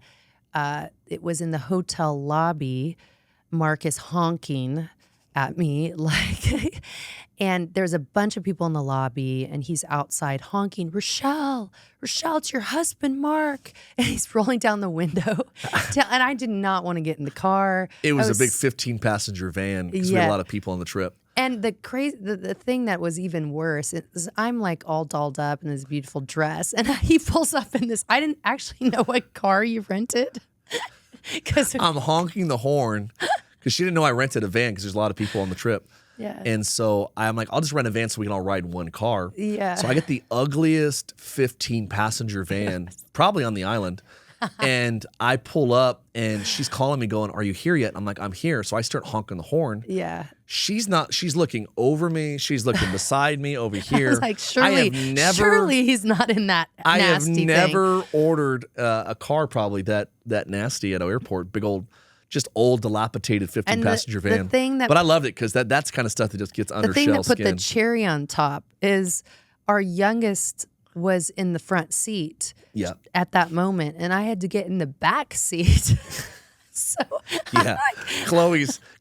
Speaker 1: it was in the hotel lobby. Mark is honking at me and there's a bunch of people in the lobby, and he's outside honking, Rachelle, it's your husband, Mark. And he's rolling down the window. And I did not want to get in the car.
Speaker 2: It was a big 15-passenger van because we had a lot of people on the trip.
Speaker 1: And the thing that was even worse is I'm like all dolled up in this beautiful dress, and he pulls up in this. I didn't actually know what car you rented. Because
Speaker 2: I'm honking the horn because she didn't know I rented a van because there's a lot of people on the trip.
Speaker 1: Yeah.
Speaker 2: And so I'm like, I'll just rent a van so we can all ride in one car.
Speaker 1: Yeah.
Speaker 2: So I get the ugliest 15-passenger van, probably on the island. And I pull up, and she's calling me going, are you here yet? I'm like, I'm here. So I start honking the horn.
Speaker 1: Yeah.
Speaker 2: She's looking over me. She's looking beside me over here.
Speaker 1: I was like, surely he's not in that nasty thing.
Speaker 2: I have never ordered a car probably that nasty at an airport. Big old, just old, dilapidated 15-passenger van. But I loved it because that's kind of stuff that just gets under Shell's skin.
Speaker 1: The thing that put the cherry on top is our youngest was in the front seat at that moment, and I had to get in the back seat. So
Speaker 2: yeah,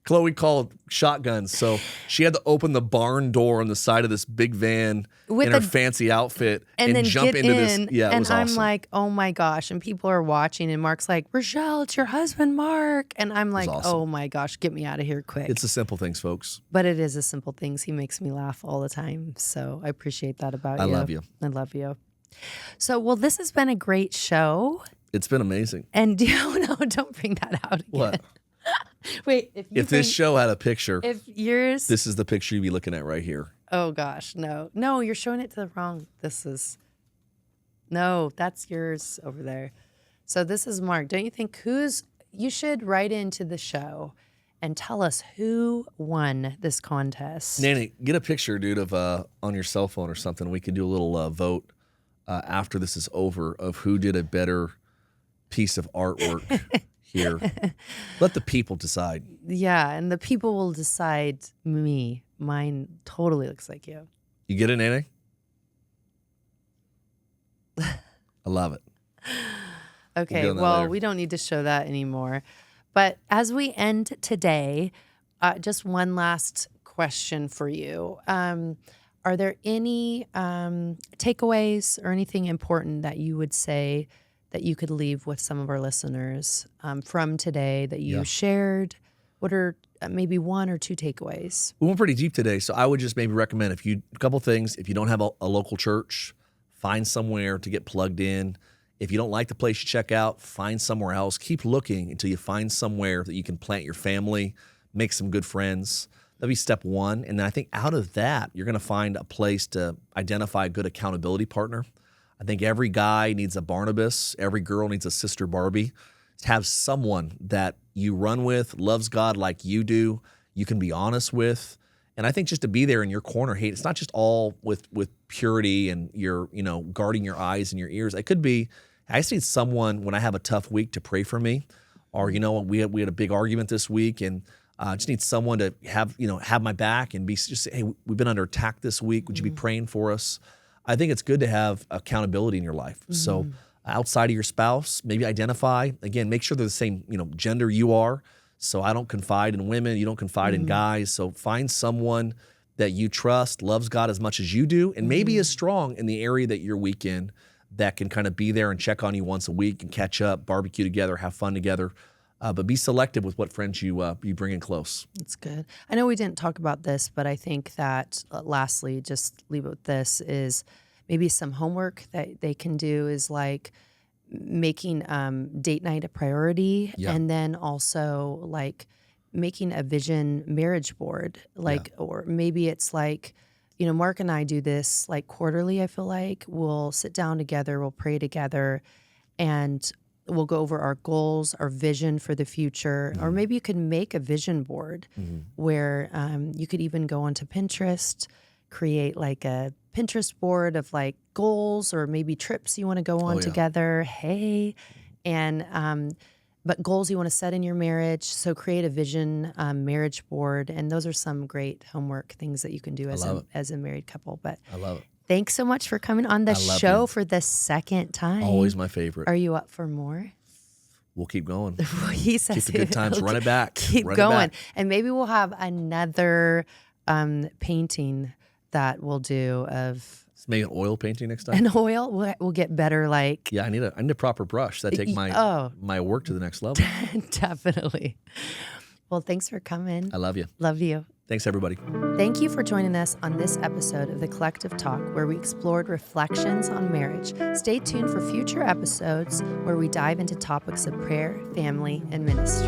Speaker 2: Chloe called shotguns, so she had to open the barn door on the side of this big van in her fancy outfit and
Speaker 1: then
Speaker 2: jump into this. Yeah, it was
Speaker 1: I'm
Speaker 2: awesome.
Speaker 1: like, oh my gosh, and people are watching, and Mark's like, Rachelle, it's your husband, Mark, and I'm like,
Speaker 2: awesome.
Speaker 1: Oh my gosh, get me out of here quick.
Speaker 2: It's the simple things, folks.
Speaker 1: But it is the simple things. He makes me laugh all the time, so I appreciate that about you.
Speaker 2: I love you.
Speaker 1: I love you. So, well, this has been a great show.
Speaker 2: It's been amazing.
Speaker 1: And don't bring that out again.
Speaker 2: What?
Speaker 1: Wait,
Speaker 2: if this show had a picture,
Speaker 1: this
Speaker 2: is the picture you'd be looking at right here.
Speaker 1: Oh gosh, no, you're showing it to the wrong. That's yours over there. So this is Mark. Don't you think you should write into the show and tell us who won this contest?
Speaker 2: Nanny, get a picture, dude, of on your cell phone or something. We can do a little vote after this is over of who did a better piece of artwork here. Let the people decide.
Speaker 1: Yeah, and the people will decide me. Mine totally looks like you.
Speaker 2: You get it, Nene? I love it.
Speaker 1: Okay, well, we don't need to show that anymore. But as we end today, just one last question for you. Are there any takeaways or anything important that you would say that you could leave with some of our listeners from today that you shared? What are maybe one or two takeaways?
Speaker 2: We went pretty deep today, so I would just maybe recommend a couple things. If you don't have a local church, find somewhere to get plugged in. If you don't like the place you check out, find somewhere else. Keep looking until you find somewhere that you can plant your family, make some good friends. That'll be step one. And then I think out of that, you're going to find a place to identify a good accountability partner. I think every guy needs a Barnabas. Every girl needs a sister Barbie. Have someone that you run with, loves God like you do, you can be honest with. And I think just to be there in your corner, hey, it's not just all with purity and you're, guarding your eyes and your ears. It could be, I just need someone when I have a tough week to pray for me. Or, we had a big argument this week and I just need someone to have my back and just say, hey, we've been under attack this week. Would you be praying for us? I think it's good to have accountability in your life. Mm-hmm. So outside of your spouse, maybe identify, again, make sure they're the same, gender you are. So I don't confide in women, you don't confide in guys. So find someone that you trust, loves God as much as you do, and maybe is strong in the area that you're weak in, that can kind of be there and check on you once a week and catch up, barbecue together, have fun together. But be selective with what friends you bring in close. That's
Speaker 1: good. I know we didn't talk about this, but I think that lastly, just leave it with this, is maybe some homework that they can do is like making date night a priority, and then also like making a vision marriage board, or maybe it's like, Mark and I do this like quarterly. I feel like we'll sit down together, we'll pray together, and we'll go over our goals, our vision for the future, or maybe you could make a vision board where you could even go onto Pinterest, create like a Pinterest board of like goals or maybe trips you want to go on together. Hey, and but goals you want to set in your marriage. So create a vision marriage board, and those are some great homework things that you can do as a married couple. But
Speaker 2: I love it.
Speaker 1: Thanks so much for coming on the show for the second time.
Speaker 2: Always my favorite.
Speaker 1: Are you up for more?
Speaker 2: We'll keep going.
Speaker 1: He says
Speaker 2: keep the good times. Run it back.
Speaker 1: Keep going. And maybe we'll have another painting that we'll do of...
Speaker 2: Maybe an oil painting next time.
Speaker 1: An oil? We'll get better like...
Speaker 2: Yeah, I need a proper brush. That take my work to the next level.
Speaker 1: Definitely. Well, thanks for coming.
Speaker 2: I love you.
Speaker 1: Love you.
Speaker 2: Thanks, everybody.
Speaker 1: Thank you for joining us on this episode of The Collective Talk, where we explored reflections on marriage. Stay tuned for future episodes where we dive into topics of prayer, family, and ministry.